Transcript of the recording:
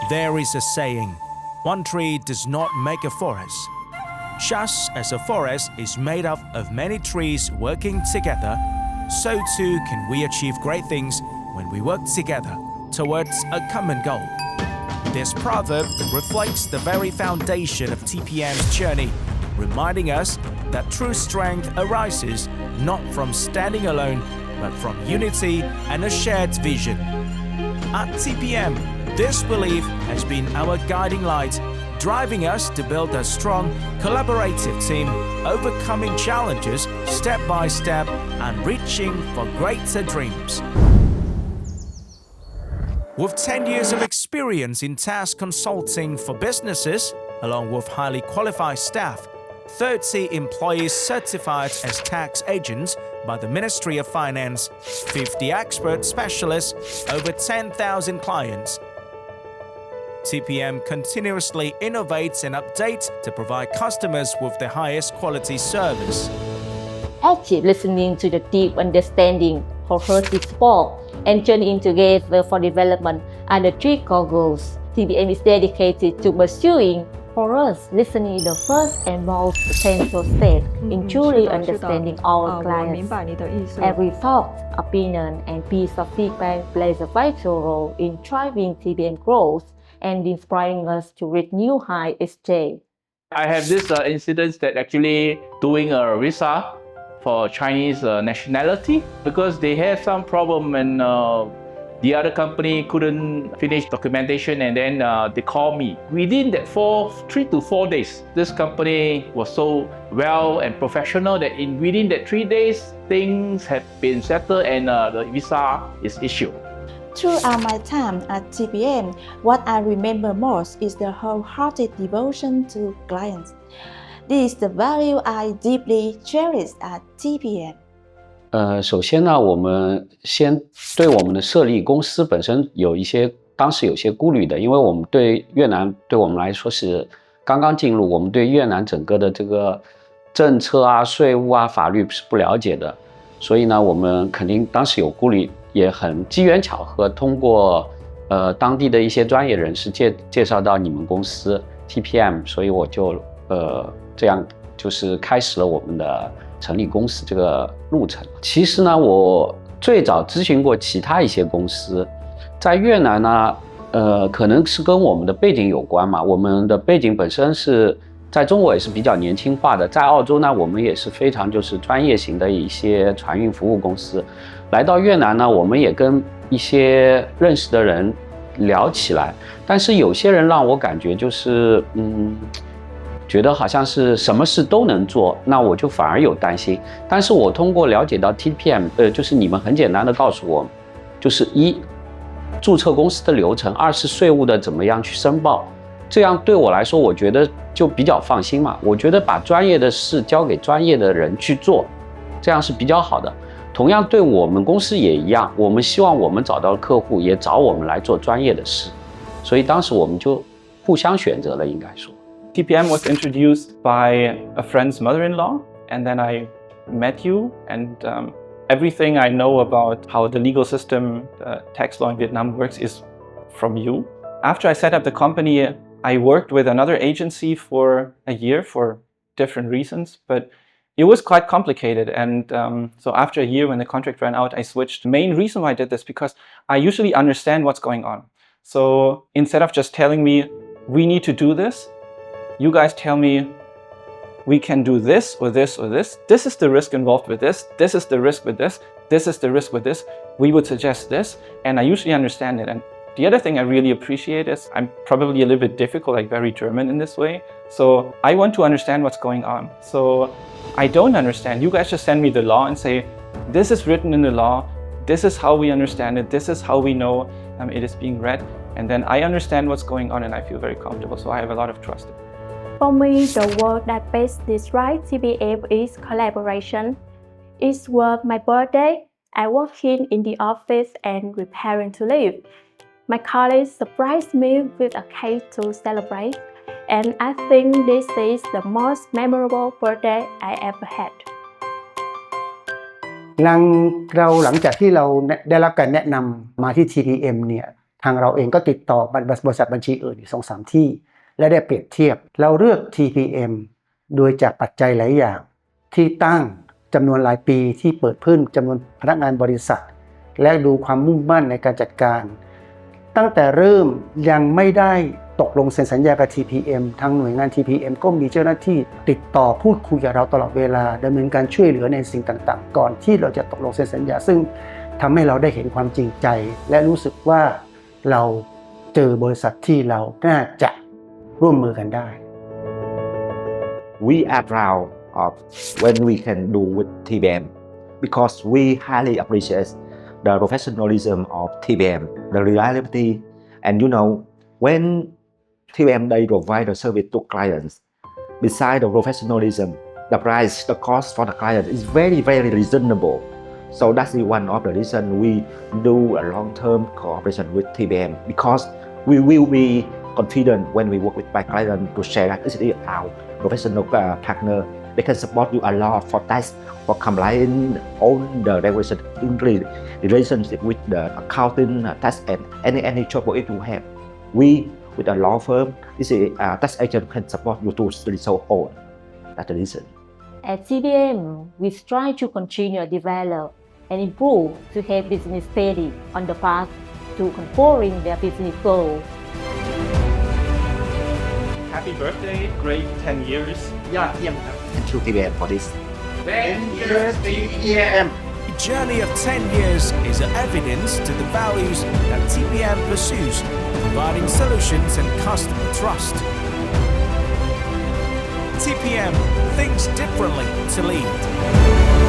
There is a saying, one tree does not make a forest. Just as a forest is made up of many trees working together, so too can we achieve great things when we work together towards a common goal. This proverb reflects the very foundation of TPM's journey, reminding us that true strength arises not from standing alone, but from unity and a shared vision. At TPM, this belief has been our guiding light, driving us to build a strong, collaborative team, overcoming challenges step by step and reaching for greater dreams. With 10 years of experience in tax consulting for businesses, along with highly qualified staff, 30 employees certified as tax agents by the Ministry of Finance, 50 expert specialists, over 10,000 clients, TPM continuously innovates and updates to provide customers with the highest quality service. Active listening to the deep understanding for holistic support and journeying together for development are the three core goals. TPM is dedicated to pursuing. For us, listening is the first and most essential step in truly understanding our clients. Every thought, opinion, and piece of feedback plays a vital role in driving TPM growth and inspiring us to reach new heights each day. I have this incident that actually doing a visa for Chinese nationality because they have some problem and the other company couldn't finish documentation and then they called me. Within that 3 to 4 days, this company was so well and professional that within that 3 days, things have been settled and the visa is issued. Throughout my time at TPM, what I remember most is the wholehearted devotion to clients. This is the value I deeply cherish at TPM. 首先呢，我们先对我们的设立公司本身当时有些顾虑的，因为我们对越南对我们来说是刚刚进入，我们对越南整个的这个政策啊、税务啊、法律是不了解的，所以呢，我们肯定当时有顾虑，也很机缘巧合，通过当地的一些专业人士介绍到你们公司 TPM， 所以我就这样就是开始了我们的成立公司这个路程。其实呢，我最早咨询过其他一些公司，在越南呢，可能是跟我们的背景有关嘛。我们的背景本身是在中国也是比较年轻化的，在澳洲呢，我们也是非常就是专业型的一些船运服务公司。来到越南呢，我们也跟一些认识的人聊起来，但是有些人让我感觉就是觉得好像是什么事都能做，那我就反而有担心。但是我通过了解到 TPM， 就是你们很简单的告诉我，就是一，注册公司的流程；二是税务的怎么样去申报。这样对我来说，我觉得就比较放心嘛。我觉得把专业的事交给专业的人去做，这样是比较好的。同样对我们公司也一样，我们希望我们找到客户也找我们来做专业的事，所以当时我们就互相选择了，应该说。TPM was introduced by a friend's mother-in-law, and then I met you, and everything I know about how the legal system, tax law in Vietnam works is from you. After I set up the company, I worked with another agency for a year for different reasons, but it was quite complicated. And so after a year, when the contract ran out, I switched. The main reason why I did this because I usually understand what's going on. So instead of just telling me, we need to do this, you guys tell me, we can do this or this or this. This is the risk involved with this. This is the risk with this. This is the risk with this. We would suggest this. And I usually understand it. And the other thing I really appreciate is I'm probably a little bit difficult, like very German in this way. So I want to understand what's going on. So I don't understand. You guys just send me the law and say, this is written in the law. This is how we understand it. This is how we know it is being read. And then I understand what's going on and I feel very comfortable. So I have a lot of trust. For me, the word that best describes TPM is collaboration. It's work my birthday. I working in the office and preparing to leave. My colleagues surprised me with a cake to celebrate, and I think this is the most memorable birthday I ever had. หลังจากที่เราได้รับการแนะนำมาที่ TPM เนี่ย ทางเราเองก็ติดต่อบริษัทบัญชีอื่นอยู่ 2-3 ที่และได้เปรียบเทียบเราเลือก TPM โดยจากปัจจัยหลายอย่างที่ตั้งจำนวนรายปีที่เปิดขึ้นจำนวนพนักงานบริษัทและดูความมุ่งมั่นในการจัดการตั้งแต่เริ่มยังไม่ได้ตกลงเซ็นสัญญากับ TPM ทางหน่วยงาน TPM ก็มีเจ้าหน้าที่ติดต่อพูดคุยกับเราตลอดเวลาดำเนินการช่วยเหลือในสิ่งต่างๆก่อนที่เราจะตกลงเซ็นสัญญาซึ่งทำให้เราได้เห็นความจริงใจและรู้สึกว่าเราเจอบริษัทที่เราน่าจะร่วมมือกันได้ We are proud of when we can do with TPM because we highly appreciate the professionalism of TPM, the reliability, and when TPM they provide the service to clients, besides the professionalism, the price, the cost for the client is very, very reasonable. So that's one of the reasons we do a long-term cooperation with TPM because we will be confident when we work with my client to share that this is our professional partner. They can support you a lot for tax, for compliance, all the regulation, relationship with the accounting, tax, and any trouble if you have. We, with a law firm, this is tax agent can support you to resolve all. That's the reason. At TPM, we strive to continue develop and improve to help business steady on the path to conquering their business goals. Happy birthday, great 10 years. ยอดเยี่ยมครับ Thank you TPM for this. TPM A journey of 10 years is evidence to the values that TPM pursues, providing solutions and customer trust. TPM thinks differently to lead.